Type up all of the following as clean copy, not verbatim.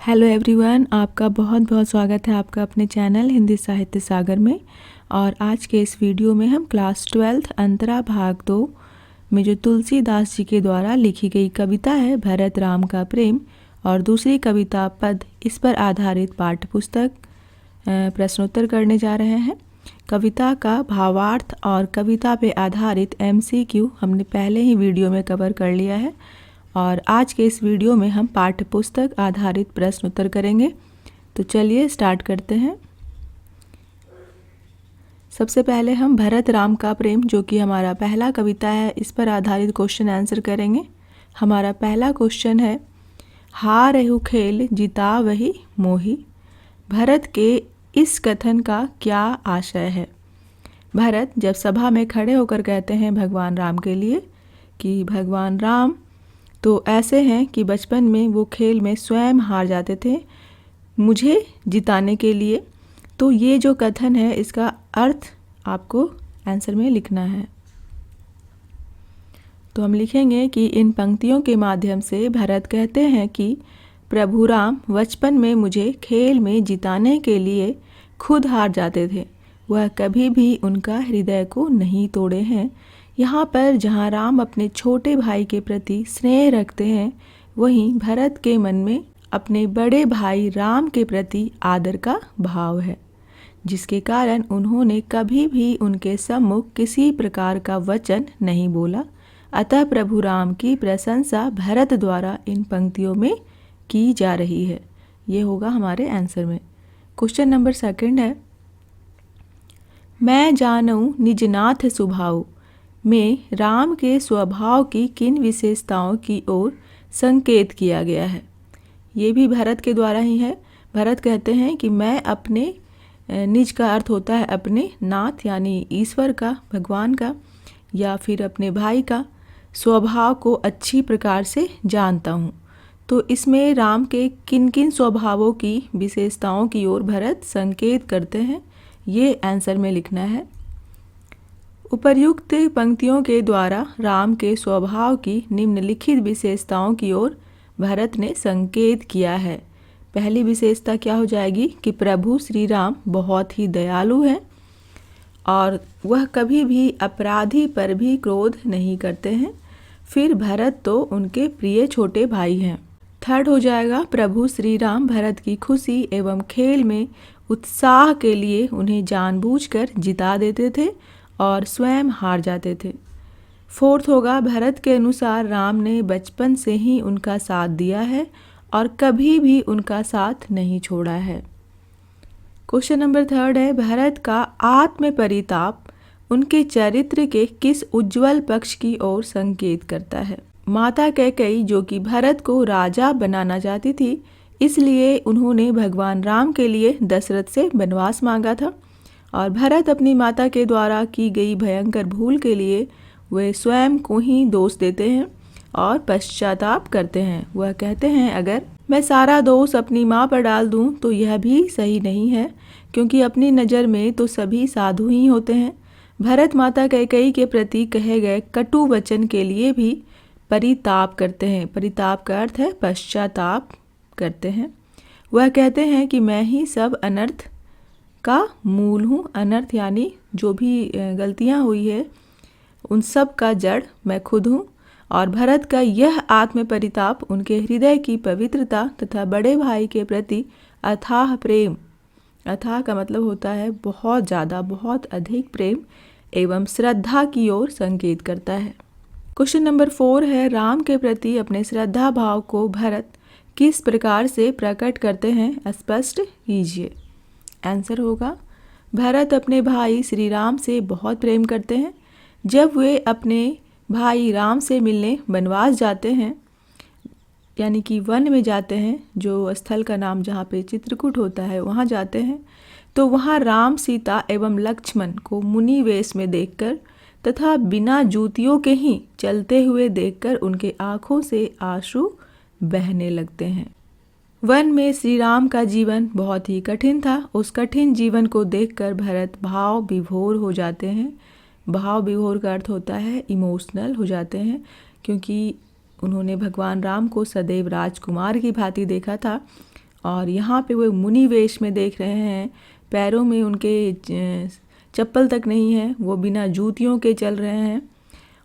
Hello everyone, आपका बहुत बहुत स्वागत है आपका अपने चैनल हिंदी साहित्य सागर में। और आज के इस वीडियो में हम क्लास 12th अंतरा भाग 2 में जो तुलसीदास जी के द्वारा लिखी गई कविता है भरत राम का प्रेम और दूसरी कविता पद, इस पर आधारित पाठ्य पुस्तक प्रश्नोत्तर करने जा रहे हैं। कविता का भावार्थ और कविता पे आधारित MCQ हमने पहले ही वीडियो में कवर कर लिया है और आज के इस वीडियो में हम पाठ्य पुस्तक आधारित प्रश्न उत्तर करेंगे। तो चलिए स्टार्ट करते हैं। सबसे पहले हम भरत राम का प्रेम, जो कि हमारा पहला कविता है, इस पर आधारित क्वेश्चन आंसर करेंगे। हमारा पहला क्वेश्चन है, हार रहु खेल जीता वही मोही। भरत के इस कथन का क्या आशय है? भरत जब सभा में खड़े होकर कहते हैं भगवान राम के लिए कि भगवान राम तो ऐसे हैं कि बचपन में वो खेल में स्वयं हार जाते थे मुझे जिताने के लिए। तो ये जो कथन है इसका अर्थ आपको आंसर में लिखना है। तो हम लिखेंगे कि इन पंक्तियों के माध्यम से भरत कहते हैं कि प्रभु राम बचपन में मुझे खेल में जिताने के लिए खुद हार जाते थे, वह कभी भी उनका हृदय को नहीं तोड़े हैं। यहाँ पर जहाँ राम अपने छोटे भाई के प्रति स्नेह रखते हैं, वहीं भरत के मन में अपने बड़े भाई राम के प्रति आदर का भाव है, जिसके कारण उन्होंने कभी भी उनके सम्मुख किसी प्रकार का वचन नहीं बोला। अतः प्रभु राम की प्रशंसा भरत द्वारा इन पंक्तियों में की जा रही है। ये होगा हमारे आंसर में। क्वेश्चन नंबर 2 है, मैं जानूं निज नाथ सुभाव में राम के स्वभाव की किन विशेषताओं की ओर संकेत किया गया है? ये भी भरत के द्वारा ही है। भरत कहते हैं कि मैं अपने, निज का अर्थ होता है अपने, नाथ यानी ईश्वर का, भगवान का, या फिर अपने भाई का स्वभाव को अच्छी प्रकार से जानता हूँ। तो इसमें राम के किन किन स्वभावों की विशेषताओं की ओर भरत संकेत करते हैं, ये आंसर में लिखना है। उपर्युक्त पंक्तियों के द्वारा राम के स्वभाव की निम्नलिखित विशेषताओं की ओर भरत ने संकेत किया है। पहली विशेषता क्या हो जाएगी कि प्रभु श्री राम बहुत ही दयालु हैं और वह कभी भी अपराधी पर भी क्रोध नहीं करते हैं। फिर भरत तो उनके प्रिय छोटे भाई हैं। थर्ड हो जाएगा, प्रभु श्री राम भरत की खुशी एवं खेल में उत्साह के लिए उन्हें जानबूझकर जिता देते थे और स्वयं हार जाते थे। फोर्थ होगा, भरत के अनुसार राम ने बचपन से ही उनका साथ दिया है और कभी भी उनका साथ नहीं छोड़ा है। क्वेश्चन नंबर 3 है, भरत का आत्म परिताप उनके चरित्र के किस उज्जवल पक्ष की ओर संकेत करता है? माता कैकेयी जो कि भरत को राजा बनाना चाहती थी, इसलिए उन्होंने भगवान राम के लिए दशरथ से वनवास मांगा था और भरत अपनी माता के द्वारा की गई भयंकर भूल के लिए वे स्वयं को ही दोष देते हैं और पश्चाताप करते हैं। वह कहते हैं, अगर मैं सारा दोष अपनी माँ पर डाल दूँ तो यह भी सही नहीं है, क्योंकि अपनी नज़र में तो सभी साधु ही होते हैं। भरत माता कैकेयी के प्रति कहे गए कटु वचन के लिए भी परिताप करते हैं। परिताप का अर्थ है पश्चाताप करते हैं। वह कहते हैं कि मैं ही सब अनर्थ का मूल हूँ। अनर्थ यानी जो भी गलतियाँ हुई है उन सब का जड़ मैं खुद हूँ। और भरत का यह आत्म परिताप उनके हृदय की पवित्रता तथा बड़े भाई के प्रति अथाह प्रेम, अथाह का मतलब होता है बहुत ज़्यादा, बहुत अधिक प्रेम एवं श्रद्धा की ओर संकेत करता है। क्वेश्चन नंबर 4 है, राम के प्रति अपने श्रद्धा भाव को भरत किस प्रकार से प्रकट करते हैं, स्पष्ट कीजिए। आंसर होगा, भरत अपने भाई श्री राम से बहुत प्रेम करते हैं। जब वे अपने भाई राम से मिलने वनवास जाते हैं, यानी कि वन में जाते हैं, जो स्थल का नाम जहाँ पे चित्रकूट होता है वहाँ जाते हैं, तो वहाँ राम, सीता एवं लक्ष्मण को मुनि वेश में देखकर तथा बिना जूतियों के ही चलते हुए देखकर उनके आँखों से आंसू बहने लगते हैं। वन में श्री राम का जीवन बहुत ही कठिन था। उस कठिन जीवन को देखकर भरत भाव विभोर हो जाते हैं। भाव विभोर का अर्थ होता है इमोशनल हो जाते हैं, क्योंकि उन्होंने भगवान राम को सदैव राजकुमार की भांति देखा था और यहाँ पे वो मुनि वेश में देख रहे हैं, पैरों में उनके चप्पल तक नहीं है, वो बिना जूतियों के चल रहे हैं।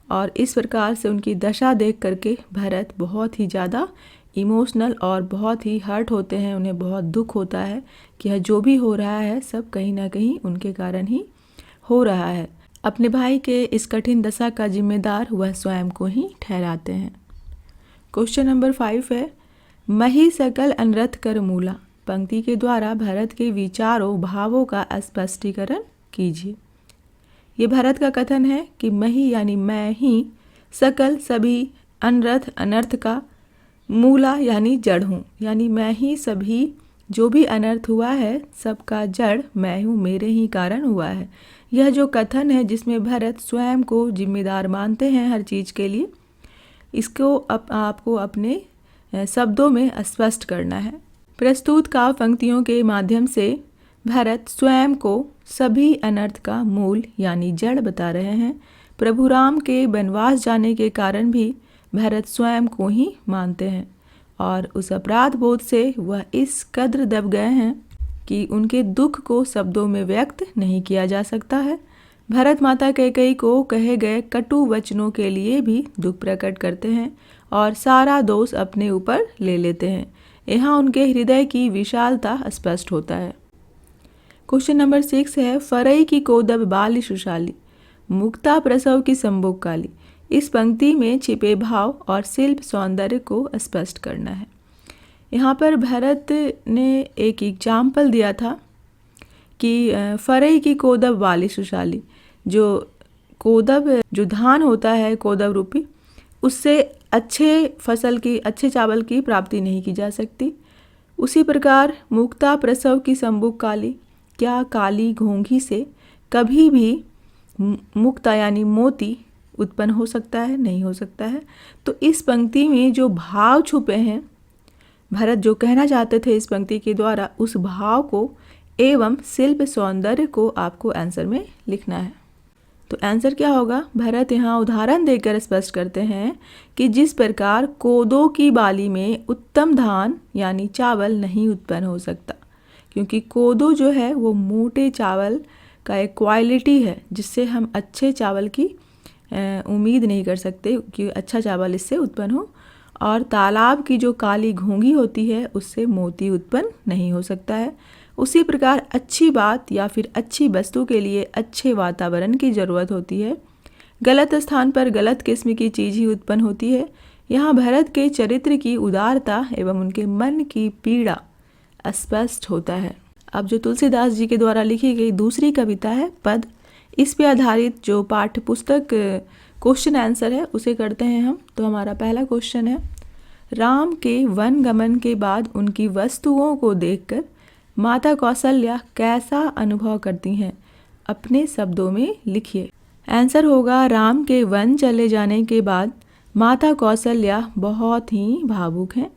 और इस प्रकार से उनकी दशा देख करके भरत बहुत ही ज़्यादा इमोशनल और बहुत ही हर्ट होते हैं। उन्हें बहुत दुख होता है कि यह जो भी हो रहा है सब कहीं ना कहीं उनके कारण ही हो रहा है। अपने भाई के इस कठिन दशा का जिम्मेदार वह स्वयं को ही ठहराते हैं। क्वेश्चन नंबर 5 है, मही सकल अनरथ कर मूला। पंक्ति के द्वारा भरत के विचारों भावों का स्पष्टीकरण कीजिए। ये भरत का कथन है कि मही यानी मैं ही, सकल सभी, अनरथ अनर्थ का, मूला यानी जड़ हूँ, यानी मैं ही सभी जो भी अनर्थ हुआ है सबका जड़ मैं हूँ, मेरे ही कारण हुआ है। यह जो कथन है जिसमें भरत स्वयं को जिम्मेदार मानते हैं हर चीज़ के लिए, इसको आपको अपने शब्दों में स्पष्ट करना है। प्रस्तुत काव्य पंक्तियों के माध्यम से भरत स्वयं को सभी अनर्थ का मूल यानी जड़ बता रहे हैं। प्रभु राम के वनवास जाने के कारण भी भरत स्वयं को ही मानते हैं और उस अपराध बोध से वह इस कद्र दब गए हैं कि उनके दुख को शब्दों में व्यक्त नहीं किया जा सकता है। भरत माता कैकेयी को कहे गए कटु वचनों के लिए भी दुख प्रकट करते हैं और सारा दोष अपने ऊपर ले लेते हैं। यहाँ उनके हृदय की विशालता स्पष्ट होता है। क्वेश्चन नंबर 6 है, फरई की कोदब बाली सुशाली, मुक्ता प्रसव की संभोग काली। इस पंक्ति में छिपे भाव और शिल्प सौंदर्य को स्पष्ट करना है। यहाँ पर भरत ने एक एग्जाम्पल दिया था कि फरई की कोदब बाली सुशाली, जो कोदब जो धान होता है कोदब रूपी, उससे अच्छे फसल की, अच्छे चावल की प्राप्ति नहीं की जा सकती। उसी प्रकार मुक्ता प्रसव की संभोग काली, क्या काली घोंघी से कभी भी मुक्ता यानी मोती उत्पन्न हो सकता है? नहीं हो सकता है। तो इस पंक्ति में जो भाव छुपे हैं, भरत जो कहना चाहते थे इस पंक्ति के द्वारा, उस भाव को एवं शिल्प सौंदर्य को आपको आंसर में लिखना है। तो आंसर क्या होगा? भरत यहाँ उदाहरण देकर स्पष्ट करते हैं कि जिस प्रकार कोदो की बाली में उत्तम धान यानी चावल नहीं उत्पन्न हो सकता, क्योंकि कोदो जो है वो मोटे चावल का एक क्वालिटी है जिससे हम अच्छे चावल की उम्मीद नहीं कर सकते कि अच्छा चावल इससे उत्पन्न हो। और तालाब की जो काली घोंघी होती है उससे मोती उत्पन्न नहीं हो सकता है। उसी प्रकार अच्छी बात या फिर अच्छी वस्तु के लिए अच्छे वातावरण की ज़रूरत होती है। गलत स्थान पर गलत किस्म की चीज़ ही उत्पन्न होती है। यहाँ भरत के चरित्र की उदारता एवं उनके मन की पीड़ा स्पष्ट होता है। अब जो तुलसीदास जी के द्वारा लिखी गई दूसरी कविता है पद, इस पे आधारित जो पाठ्य पुस्तक क्वेश्चन आंसर है उसे करते हैं हम। तो हमारा पहला क्वेश्चन है, राम के वन गमन के बाद उनकी वस्तुओं को देखकर माता कौशल्या कैसा अनुभव करती हैं? अपने शब्दों में लिखिए। आंसर होगा, राम के वन चले जाने के बाद माता कौशल्या बहुत ही भावुक हैं।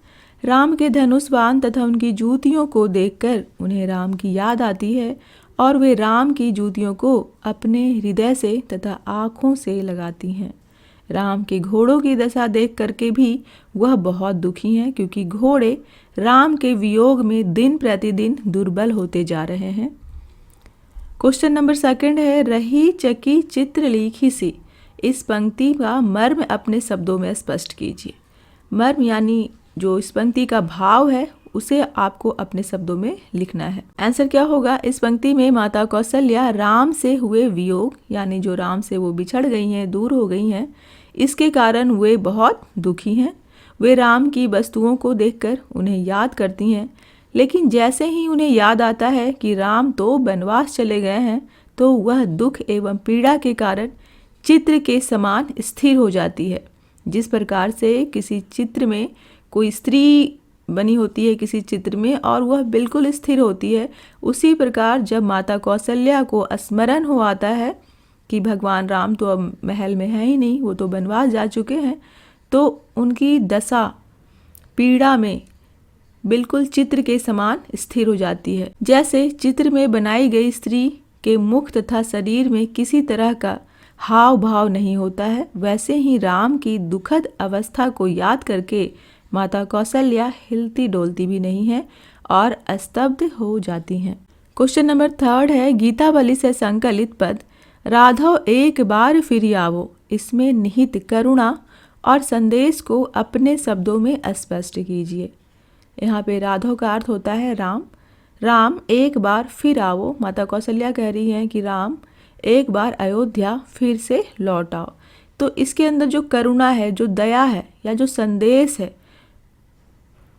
राम के धनुष बाण तथा उनकी जूतियों को देखकर उन्हें राम की याद आती है और वे राम की जूतियों को अपने हृदय से तथा आँखों से लगाती हैं। राम के घोड़ों की दशा देख करके भी वह बहुत दुखी हैं, क्योंकि घोड़े राम के वियोग में दिन प्रतिदिन दुर्बल होते जा रहे हैं। क्वेश्चन नंबर 2 है, रही चकी चित्र लिखी सी। इस पंक्ति का मर्म अपने शब्दों में स्पष्ट कीजिए। मर्म यानी जो इस पंक्ति का भाव है उसे आपको अपने शब्दों में लिखना है। आंसर क्या होगा? इस पंक्ति में माता कौशल्या राम से हुए वियोग यानी जो राम से वो बिछड़ गई हैं, दूर हो गई हैं, इसके कारण वे बहुत दुखी हैं। वे राम की वस्तुओं को देखकर उन्हें याद करती हैं, लेकिन जैसे ही उन्हें याद आता है कि राम तो वनवास चले गए हैं, तो वह दुख एवं पीड़ा के कारण चित्र के समान स्थिर हो जाती है। जिस प्रकार से किसी चित्र में कोई स्त्री बनी होती है किसी चित्र में और वह बिल्कुल स्थिर होती है, उसी प्रकार जब माता कौशल्या को स्मरण हो आता है कि भगवान राम तो अब महल में है ही नहीं, वो तो वनवास जा चुके हैं, तो उनकी दशा पीड़ा में बिल्कुल चित्र के समान स्थिर हो जाती है। जैसे चित्र में बनाई गई स्त्री के मुख तथा शरीर में किसी तरह का हाव भाव नहीं होता है, वैसे ही राम की दुखद अवस्था को याद करके माता कौशल्या हिलती डोलती भी नहीं है और स्तब्ध हो जाती हैं। क्वेश्चन नंबर 3 है, गीतावली से संकलित पद राघव एक बार फिर आवो, इसमें निहित करुणा और संदेश को अपने शब्दों में स्पष्ट कीजिए। यहाँ पे राघव का अर्थ होता है राम। राम एक बार फिर आओ, माता कौशल्या कह रही हैं कि राम एक बार अयोध्या फिर से लौट आओ। तो इसके अंदर जो करुणा है, जो दया है या जो संदेश है,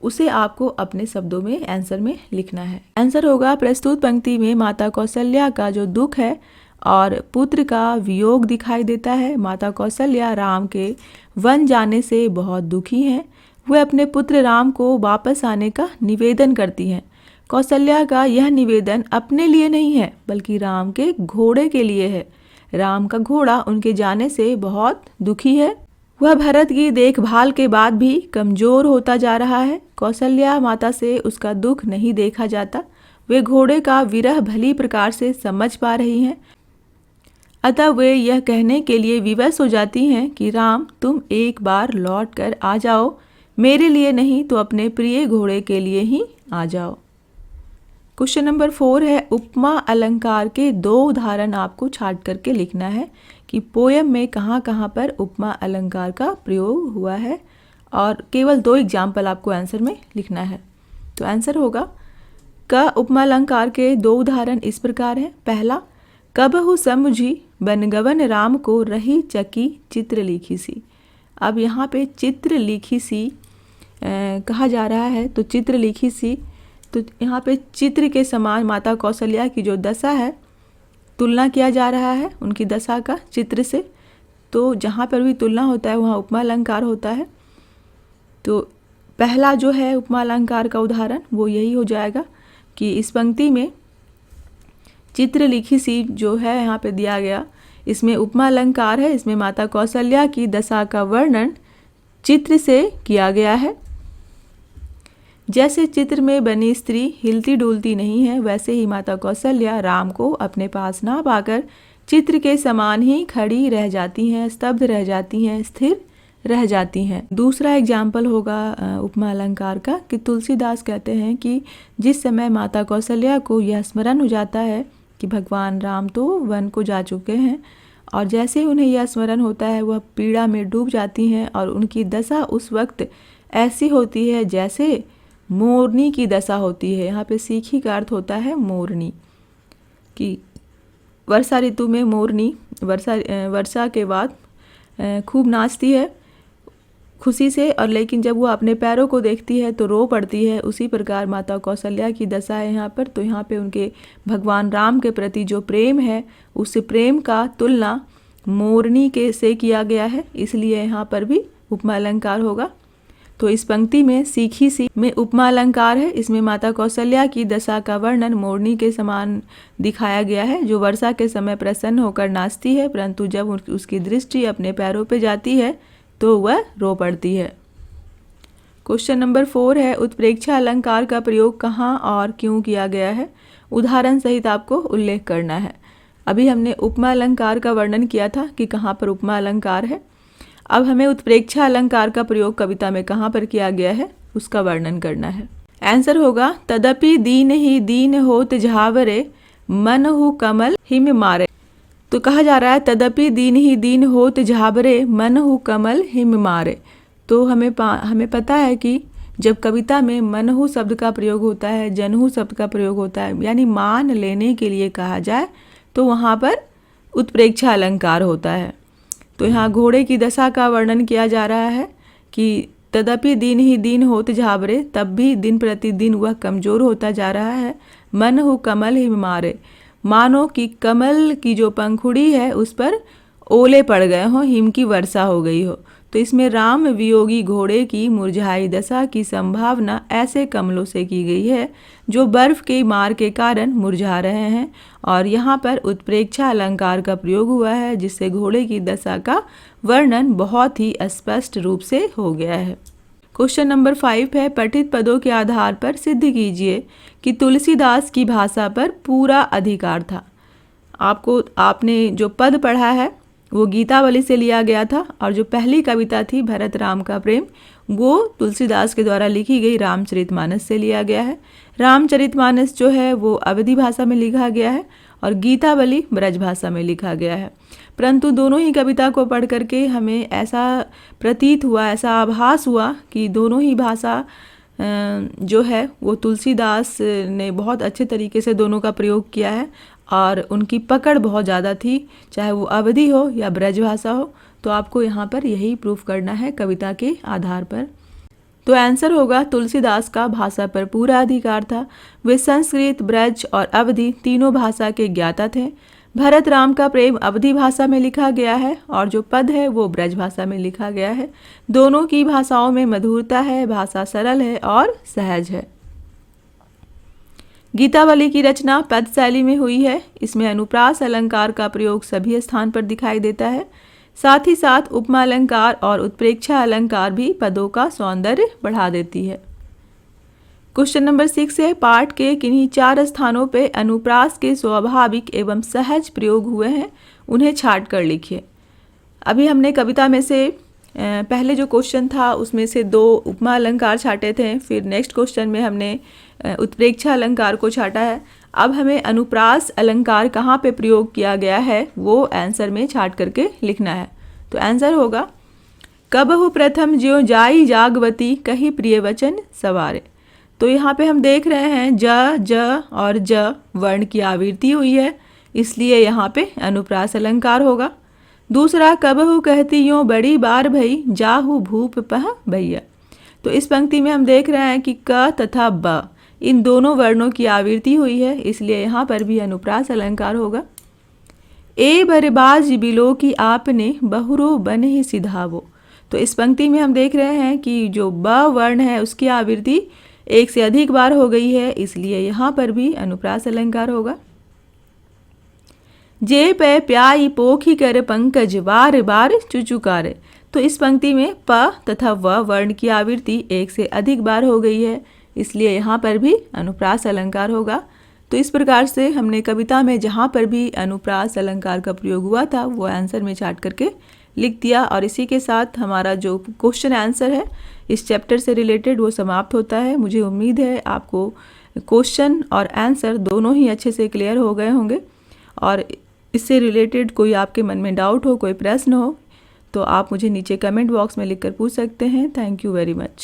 उसे आपको अपने शब्दों में आंसर में लिखना है। आंसर होगा प्रस्तुत पंक्ति में माता कौशल्या का जो दुख है और पुत्र का वियोग दिखाई देता है। माता कौशल्या राम के वन जाने से बहुत दुखी हैं। वे अपने पुत्र राम को वापस आने का निवेदन करती हैं। कौशल्या का यह निवेदन अपने लिए नहीं है बल्कि राम के घोड़े के लिए है। राम का घोड़ा उनके जाने से बहुत दुखी है। वह भरत की देखभाल के बाद भी कमजोर होता जा रहा है। कौशल्या माता से उसका दुख नहीं देखा जाता। वे घोड़े का विरह भली प्रकार से समझ पा रही हैं। अतः वे यह कहने के लिए विवश हो जाती हैं कि राम तुम एक बार लौट कर आ जाओ, मेरे लिए नहीं तो अपने प्रिय घोड़े के लिए ही आ जाओ। क्वेश्चन नंबर 4 है, उपमा अलंकार के 2 उदाहरण आपको छांट करके लिखना है कि पोयम में कहाँ कहाँ पर उपमा अलंकार का प्रयोग हुआ है और केवल 2 एग्जाम्पल आपको आंसर में लिखना है। तो आंसर होगा क उपमा अलंकार के 2 उदाहरण इस प्रकार हैं। पहला, कबहु समुझी बनगवन राम को रही चकी चित्र लिखी सी। अब यहाँ पे चित्र लिखी सी कहा जा रहा है, तो चित्र लिखी सी, तो यहाँ पे चित्र के समान माता कौशल्या की जो दशा है, तुलना किया जा रहा है उनकी दशा का चित्र से। तो जहाँ पर भी तुलना होता है वहाँ उपमा अलंकार होता है। तो पहला जो है उपमा अलंकार का उदाहरण वो यही हो जाएगा कि इस पंक्ति में चित्र लिखी सी जो है यहाँ पे दिया गया, इसमें उपमा अलंकार है। इसमें माता कौशल्या की दशा का वर्णन चित्र से किया गया है। जैसे चित्र में बनी स्त्री हिलती डुलती नहीं है, वैसे ही माता कौशल्या राम को अपने पास ना पाकर चित्र के समान ही खड़ी रह जाती हैं, स्तब्ध रह जाती हैं, स्थिर रह जाती हैं। दूसरा एग्जाम्पल होगा उपमा अलंकार का कि तुलसीदास कहते हैं कि जिस समय माता कौशल्या को यह स्मरण हो जाता है कि भगवान राम तो वन को जा चुके हैं और जैसे ही उन्हें यह स्मरण होता है वह पीड़ा में डूब जाती हैं और उनकी दशा उस वक्त ऐसी होती है जैसे मोरनी की दशा होती है। यहाँ पे सीखी का अर्थ होता है मोरनी, कि वर्षा ऋतु में मोरनी वर्षा के बाद खूब नाचती है खुशी से, और लेकिन जब वो अपने पैरों को देखती है तो रो पड़ती है। उसी प्रकार माता कौशल्या की दशा है यहाँ पर। तो यहाँ पे उनके भगवान राम के प्रति जो प्रेम है उस प्रेम का तुलना मोरनी के से किया गया है, इसलिए यहाँ पर भी उपमा अलंकार होगा। तो इस पंक्ति में सीखी सी में उपमा अलंकार है। इसमें माता कौशल्या की दशा का वर्णन मोरनी के समान दिखाया गया है, जो वर्षा के समय प्रसन्न होकर नाचती है, परंतु जब उसकी दृष्टि अपने पैरों पर जाती है तो वह रो पड़ती है। क्वेश्चन नंबर 4 है, उत्प्रेक्षा अलंकार का प्रयोग कहाँ और क्यों किया गया है, उदाहरण सहित आपको उल्लेख करना है। अभी हमने उपमा अलंकार का वर्णन किया था कि कहाँ पर उपमा अलंकार है। अब हमें उत्प्रेक्षा अलंकार का प्रयोग कविता में कहाँ पर किया गया है उसका वर्णन करना है। आंसर होगा तदपि दीन ही दीन होत झावरे मन हु कमल हिम मारे। तो कहा जा रहा है तदपि दीन ही दीन होत झाबरे मन हु कमल हिम मारे। तो हमें पता है कि जब कविता में मनहु शब्द का प्रयोग होता है, जनहु शब्द का प्रयोग होता है, यानी मान लेने के लिए कहा जाए, तो वहाँ पर उत्प्रेक्षा अलंकार होता है। तो यहाँ घोड़े की दशा का वर्णन किया जा रहा है कि तदपि दिन ही दिन होत झाबरे, तब भी दिन प्रतिदिन वह कमज़ोर होता जा रहा है। मन हु कमल हिम मारे, मानो कि कमल की जो पंखुड़ी है उस पर ओले पड़ गए हों, हिम की वर्षा हो गई हो। तो इसमें राम वियोगी घोड़े की मुरझाई दशा की संभावना ऐसे कमलों से की गई है जो बर्फ के मार के कारण मुरझा रहे हैं, और यहाँ पर उत्प्रेक्षा अलंकार का प्रयोग हुआ है जिससे घोड़े की दशा का वर्णन बहुत ही स्पष्ट रूप से हो गया है। क्वेश्चन नंबर 5 है, पठित पदों के आधार पर सिद्ध कीजिए कि तुलसीदास की भाषा पर पूरा अधिकार था। आपने जो पद पढ़ा है वो गीतावली से लिया गया था, और जो पहली कविता थी भरत राम का प्रेम वो तुलसीदास के द्वारा लिखी गई रामचरितमानस से लिया गया है। रामचरितमानस जो है वो अवधी भाषा में लिखा गया है और गीतावली ब्रज भाषा में लिखा गया है। परंतु दोनों ही कविता को पढ़ करके हमें ऐसा प्रतीत हुआ, ऐसा आभास हुआ कि दोनों ही भाषा जो है वो तुलसीदास ने बहुत अच्छे तरीके से दोनों का प्रयोग किया है और उनकी पकड़ बहुत ज़्यादा थी, चाहे वो अवधी हो या ब्रज भाषा हो। तो आपको यहाँ पर यही प्रूफ करना है कविता के आधार पर। तो आंसर होगा तुलसीदास का भाषा पर पूरा अधिकार था। वे संस्कृत, ब्रज और अवधी तीनों भाषा के ज्ञाता थे। भरत राम का प्रेम अवधी भाषा में लिखा गया है और जो पद है वो ब्रज भाषा में लिखा गया है। दोनों की भाषाओं में मधुरता है, भाषा सरल है और सहज है। गीतावली की रचना पद शैली में हुई है। इसमें अनुप्रास अलंकार का प्रयोग सभी स्थान पर दिखाई देता है। साथ ही साथ उपमा अलंकार और उत्प्रेक्षा अलंकार भी पदों का सौंदर्य बढ़ा देती है। क्वेश्चन नंबर 6 है, पाठ के किन्हीं 4 स्थानों पे अनुप्रास के स्वाभाविक एवं सहज प्रयोग हुए हैं, उन्हें छांट कर लिखिए। अभी हमने कविता में से पहले जो क्वेश्चन था उसमें से 2 उपमा अलंकार छांटे थे, फिर नेक्स्ट क्वेश्चन में हमने उत्प्रेक्षा अलंकार को छांटा है। अब हमें अनुप्रास अलंकार कहाँ पे प्रयोग किया गया है वो आंसर में छांट करके लिखना है। तो आंसर होगा, कबहु प्रथम ज्यों जाई जागवती कही प्रिय वचन सवारे। तो यहाँ पे हम देख रहे हैं ज और ज वर्ण की आवृत्ति हुई है, इसलिए यहाँ पे अनुप्रास अलंकार होगा। दूसरा, कबहु कहती यूं बड़ी बार भई जाहु भूप पह भैया। तो इस पंक्ति में हम देख रहे हैं कि क तथा ब इन दोनों वर्णों की आवृत्ति हुई है, इसलिए यहाँ पर भी अनुप्रास अलंकार होगा। ए बरबाज बिलो की आपने बहुरो बन ही सिधावो। तो इस पंक्ति में हम देख रहे हैं कि जो ब वर्ण है उसकी आवृत्ति 1 से अधिक बार हो गई है, इसलिए यहाँ पर भी अनुप्रास अलंकार होगा। जे पे प्याई पोखी कर पंकज बार बार चुचुकारे। तो इस पंक्ति में प तथा व वर्ण की आवृत्ति 1 से अधिक बार हो गई है, इसलिए यहाँ पर भी अनुप्रास अलंकार होगा। तो इस प्रकार से हमने कविता में जहाँ पर भी अनुप्रास अलंकार का प्रयोग हुआ था वो आंसर में छांट करके लिख दिया। और इसी के साथ हमारा जो क्वेश्चन आंसर है इस चैप्टर से रिलेटेड वो समाप्त होता है। मुझे उम्मीद है आपको क्वेश्चन और आंसर दोनों ही अच्छे से क्लियर हो गए होंगे और इससे रिलेटेड कोई आपके मन में डाउट हो, कोई प्रश्न हो तो आप मुझे नीचे कमेंट बॉक्स में लिखकर पूछ सकते हैं। Thank you very much.